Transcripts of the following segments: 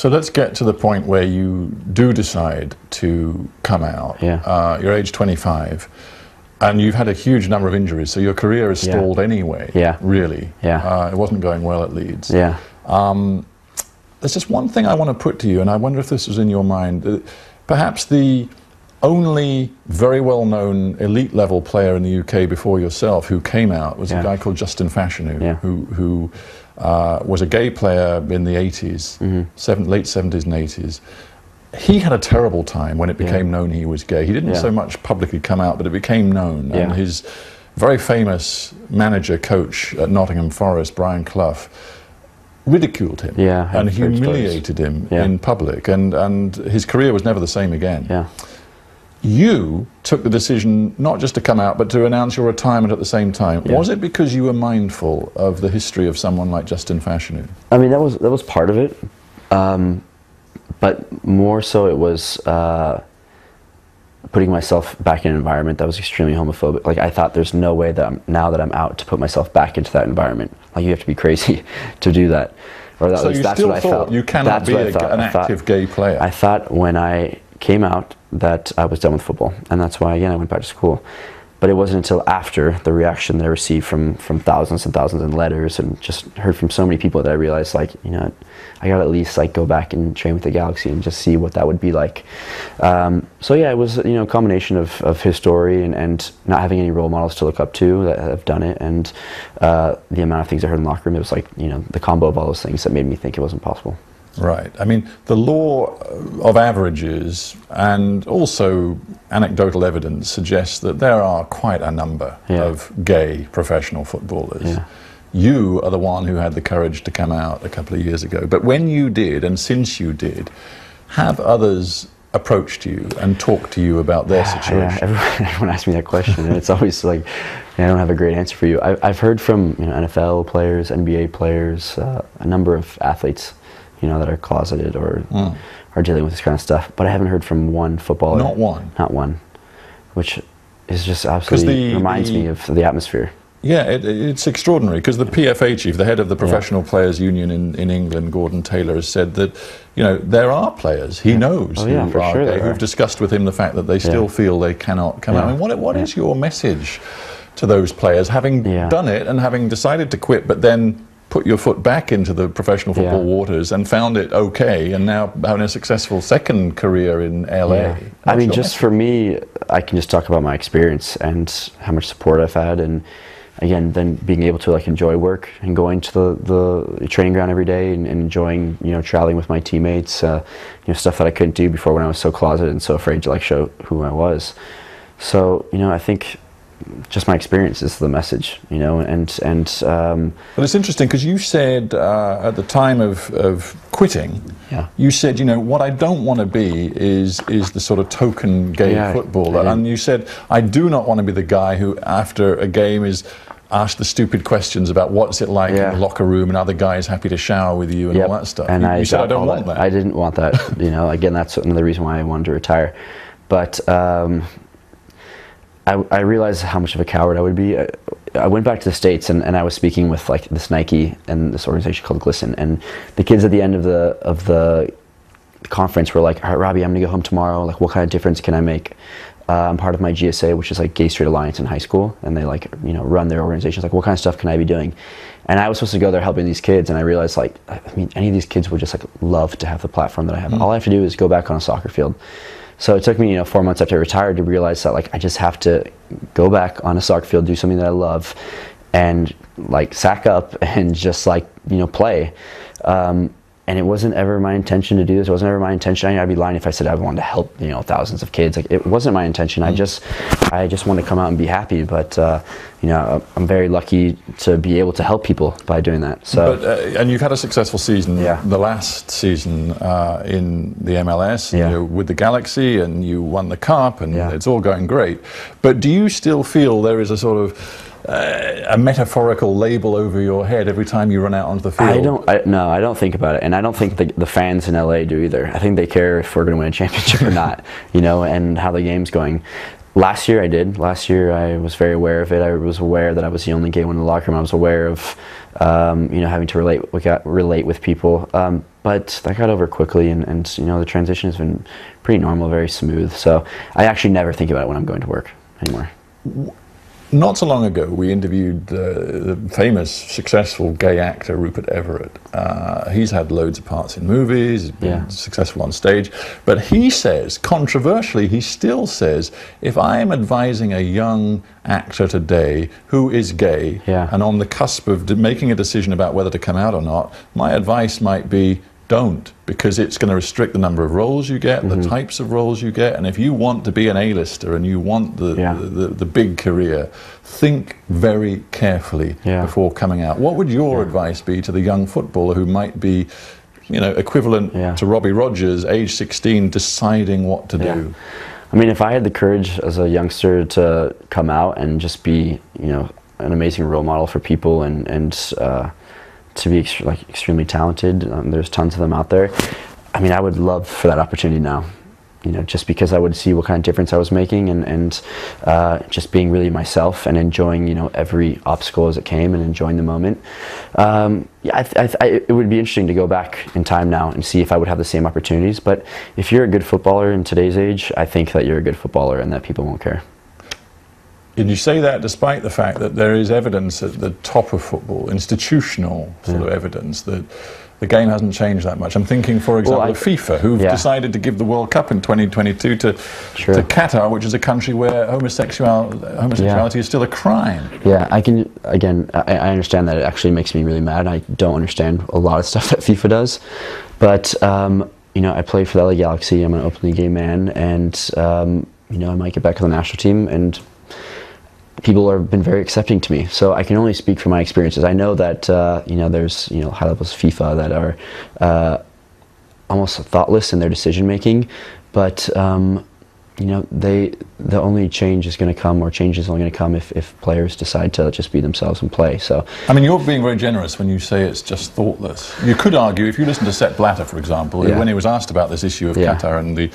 So let's get to the point where you do decide to come out. Yeah. You're age 25, and you've had a huge number of injuries, so your career is stalled anyway. Yeah. Really. Yeah. It wasn't going well at Leeds. Yeah. There's just one thing I want to put to you, and I wonder if this was in your mind. Perhaps the only very well-known elite-level player in the UK before yourself who came out was a guy called Justin Fashanu, who was a gay player in the 80s, late 70s and 80s. He had a terrible time when it became known he was gay. He didn't so much publicly come out, but it became known. And his very famous manager, coach at Nottingham Forest, Brian Clough, ridiculed him and humiliated him in public. And his career was never the same again. Yeah. You took the decision not just to come out, but to announce your retirement at the same time. Was it because you were mindful of the history of someone like Justin Fashanu? I mean, that was part of it, but more so it was putting myself back in an environment that was extremely homophobic. Like, I thought there's no way that now that I'm out to put myself back into that environment. Like, you have to be crazy to do that. Or at least that's what I felt. You cannot be an active gay player. I thought when I came out that I was done with football, and that's why again I went back to school. But it wasn't until after the reaction that I received from thousands and thousands of letters, and just heard from so many people, that I realized, like, you know, I gotta at least like go back and train with the Galaxy and just see what that would be like. So yeah, it was, you know, a combination of his story and not having any role models to look up to that have done it, and the amount of things I heard in the locker room. It was like, you know, the combo of all those things that made me think it wasn't possible. Right. I mean, the law of averages and also anecdotal evidence suggests that there are quite a number of gay professional footballers. Yeah. You are the one who had the courage to come out a couple of years ago. But when you did, and since you did, have others approached you and talked to you about their situation? Yeah, everyone asks me that question, and it's always like, I don't have a great answer for you. I've heard from, you know, NFL players, NBA players, a number of athletes, you know, that are closeted or are dealing with this kind of stuff. But I haven't heard from one footballer. Not one? Not one. Which is just absolutely reminds me of the atmosphere. Yeah, it's extraordinary, because the PFA chief, the head of the Professional Players Union in England, Gordon Taylor, has said that, you know, there are players he knows who are gay, who've discussed with him the fact that they still feel they cannot come out. I mean, what is your message to those players, having done it and having decided to quit, but then put your foot back into the professional football waters and found it okay, and now having a successful second career in LA? I mean, just for me, I can just talk about my experience and how much support I've had, and again, then being able to like enjoy work and going to the training ground every day and enjoying, you know, traveling with my teammates, you know, stuff that I couldn't do before when I was so closeted and so afraid to like show who I was. So, you know, I think just my experience is the message, you know, but it's interesting, because you said at the time of quitting, you said, you know, what I don't want to be is the sort of token gay footballer, and you said, I do not want to be the guy who after a game is asked the stupid questions about what's it like in the locker room and other guys happy to shower with you and all that stuff. And you said, I don't want that. I didn't want that, you know. Again, that's another reason why I wanted to retire. But I realized how much of a coward I would be. I went back to the States, and I was speaking with like this Nike and this organization called Glisten, and the kids at the end of the conference were like, all right, Robbie, I'm gonna go home tomorrow. Like, what kind of difference can I make? I'm part of my GSA, which is like Gay Straight Alliance in high school, and they like, you know, run their organizations. Like, what kind of stuff can I be doing? And I was supposed to go there helping these kids, and I realized, like, I mean, any of these kids would just like love to have the platform that I have. All I have to do is go back on a soccer field. So it took me, you know, 4 months after I retired to realize that, like, I just have to go back on a soccer field, do something that I love, and like sack up and just like, you know, play. And it wasn't ever my intention to do this. It wasn't ever my intention. I mean, I'd be lying if I said I wanted to help, you know, thousands of kids. Like, it wasn't my intention. I just want to come out and be happy. But you know, I'm very lucky to be able to help people by doing that. So, and you've had a successful season. The last season in the MLS, you know, with the Galaxy, and you won the Cup, and it's all going great. But do you still feel there is a sort of a metaphorical label over your head every time you run out onto the field? No, I don't think about it, and I don't think the fans in LA do either. I think they care if we're going to win a championship or not, you know, and how the game's going. Last year I did. Last year I was very aware of it. I was aware that I was the only gay one in the locker room. I was aware of, having to relate with people. But that got over quickly, and the transition has been pretty normal, very smooth. So I actually never think about it when I'm going to work anymore. Not so long ago, we interviewed the famous, successful gay actor Rupert Everett. He's had loads of parts in movies, he's been successful on stage, but he says, controversially, he still says, if I am advising a young actor today who is gay and on the cusp of making a decision about whether to come out or not, my advice might be, don't, because it's going to restrict the number of roles you get, the types of roles you get, and if you want to be an A-lister and you want the big career, think very carefully before coming out. What would your advice be to the young footballer who might be, equivalent to Robbie Rogers, age 16, deciding what to do? I mean, if I had the courage as a youngster to come out and just be, an amazing role model for people and to be extremely talented. There's tons of them out there. I mean, I would love for that opportunity now, just because I would see what kind of difference I was making and just being really myself and enjoying, every obstacle as it came and enjoying the moment. It would be interesting to go back in time now and see if I would have the same opportunities. But if you're a good footballer in today's age, I think that you're a good footballer and that people won't care. And you say that despite the fact that there is evidence at the top of football, institutional sort of evidence, that the game hasn't changed that much. I'm thinking, for example, of FIFA, who've decided to give the World Cup in 2022 to Qatar, which is a country where homosexuality is still a crime. Yeah, I understand that it actually makes me really mad. I don't understand a lot of stuff that FIFA does. But, I play for the LA Galaxy. I'm an openly gay man, and, I might get back to the national team, and people have been very accepting to me, so I can only speak from my experiences. I know that there's high levels of FIFA that are almost thoughtless in their decision making, but the only change is going to come, or change is only going to come if players decide to just be themselves and play. So I mean, you're being very generous when you say it's just thoughtless. You could argue, if you listen to Sepp Blatter, for example, when he was asked about this issue of Qatar and the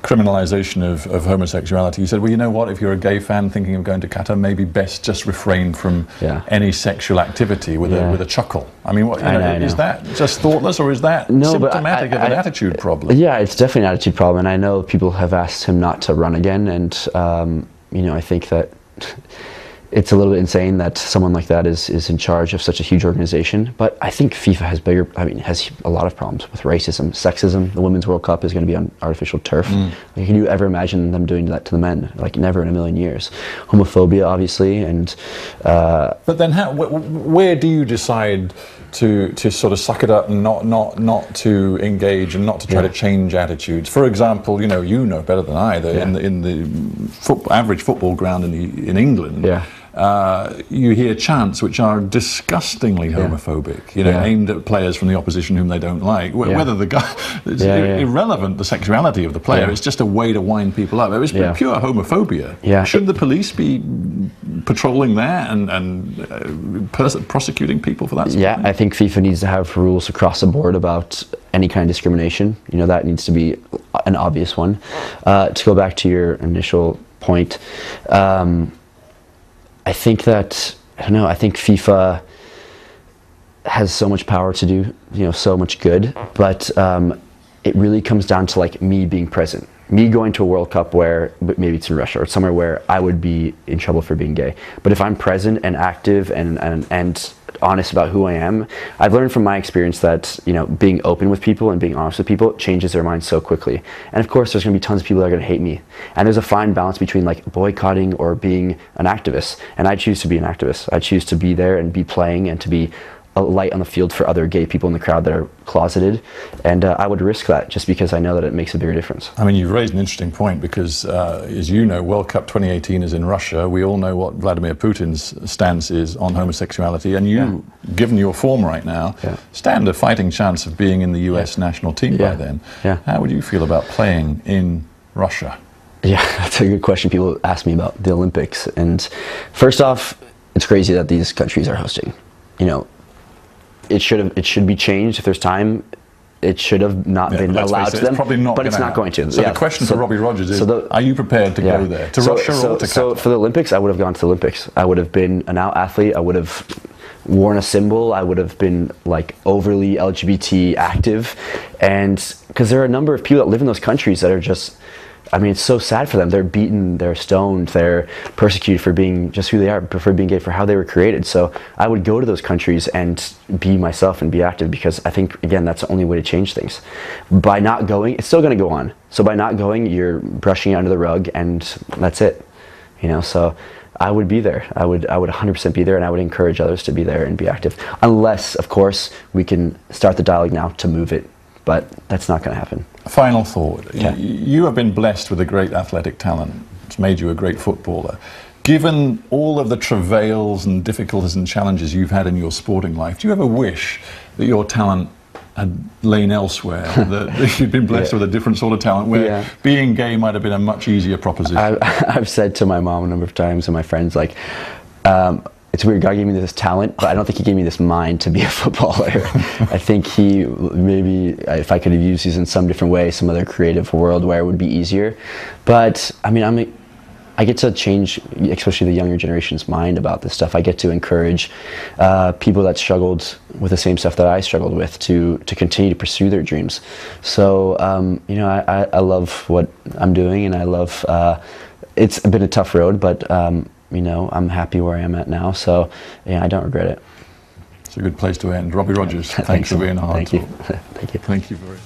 criminalization of homosexuality, he said, well, you know what, if you're a gay fan thinking of going to Qatar, maybe best just refrain from any sexual activity with a chuckle. I mean, is that just thoughtless, or is that symptomatic of an attitude problem? Yeah, it's definitely an attitude problem, and I know people have asked him not to run again, and I think that it's a little bit insane that someone like that is in charge of such a huge organization. But I think FIFA has a lot of problems with racism, sexism. The Women's World Cup is going to be on artificial turf. Can you ever imagine them doing that to the men? Never in a million years. Homophobia, obviously, and but then where do you decide to sort of suck it up and not to engage and not to try to change attitudes? For example, you know better than I that in the average football ground in England, you hear chants which are disgustingly homophobic, aimed at players from the opposition whom they don't like. Whether the guy, it's irrelevant, the sexuality of the player, it's just a way to wind people up. It was pure homophobia. Should the police be patrolling there and prosecuting people for that sort of thing? I think FIFA needs to have rules across the board about any kind of discrimination. That needs to be an obvious one. To go back to your initial point, I think FIFA has so much power to do, so much good, but it really comes down to me being present. Me going to a World Cup where, maybe it's in Russia or somewhere where I would be in trouble for being gay. But if I'm present and active and honest about who I am, I've learned from my experience that being open with people and being honest with people changes their minds so quickly. And of course, there's going to be tons of people that are going to hate me. And there's a fine balance between boycotting or being an activist. And I choose to be an activist. I choose to be there and be playing and to be a light on the field for other gay people in the crowd that are closeted, and I would risk that just because I know that it makes a bigger difference. I mean, you've raised an interesting point because, as you know, World Cup 2018 is in Russia. We all know what Vladimir Putin's stance is on homosexuality, and you, given your form right now, stand a fighting chance of being in the US national team by then. How would you feel about playing in Russia? Yeah, that's a good question. People ask me about the Olympics, and first off, it's crazy that these countries are hosting. It should be changed if there's time. it should have not been allowed to them. It's probably not, but it's not going to. So the question for Robbie Rogers is: are you prepared to go there to Russia or to Qatar? So for the Olympics, I would have gone to the Olympics. I would have been an out athlete. I would have worn a symbol. I would have been like overly LGBT active, and because there are a number of people that live in those countries that are just, I mean, it's so sad for them. They're beaten, they're stoned, they're persecuted for being just who they are, for being gay, for how they were created. So I would go to those countries and be myself and be active, because I think, again, that's the only way to change things. By not going, it's still going to go on. So by not going, you're brushing it under the rug, and that's it. You know, so I would be there. I would 100% be there, and I would encourage others to be there and be active. Unless, of course, we can start the dialogue now to move it. But that's not going to happen. Final thought. Yeah. You have been blessed with a great athletic talent. It's made you a great footballer. Given all of the travails and difficulties and challenges you've had in your sporting life, do you ever wish that your talent had lain elsewhere, that you'd been blessed with a different sort of talent, where being gay might have been a much easier proposition? I've said to my mom a number of times, and my friends, like, it's weird, God gave me this talent, but I don't think he gave me this mind to be a footballer. I think he, maybe if I could have used these in some different way, some other creative world where it would be easier. But I mean, I get to change, especially the younger generation's mind about this stuff. I get to encourage people that struggled with the same stuff that I struggled with to continue to pursue their dreams. So, you know, I love what I'm doing, and I love, it's been a tough road, but you know, I'm happy where I am at now, so yeah, I don't regret it. It's a good place to end. Robbie Rogers, thanks for being a hard talk. Thank you. Thank you very much.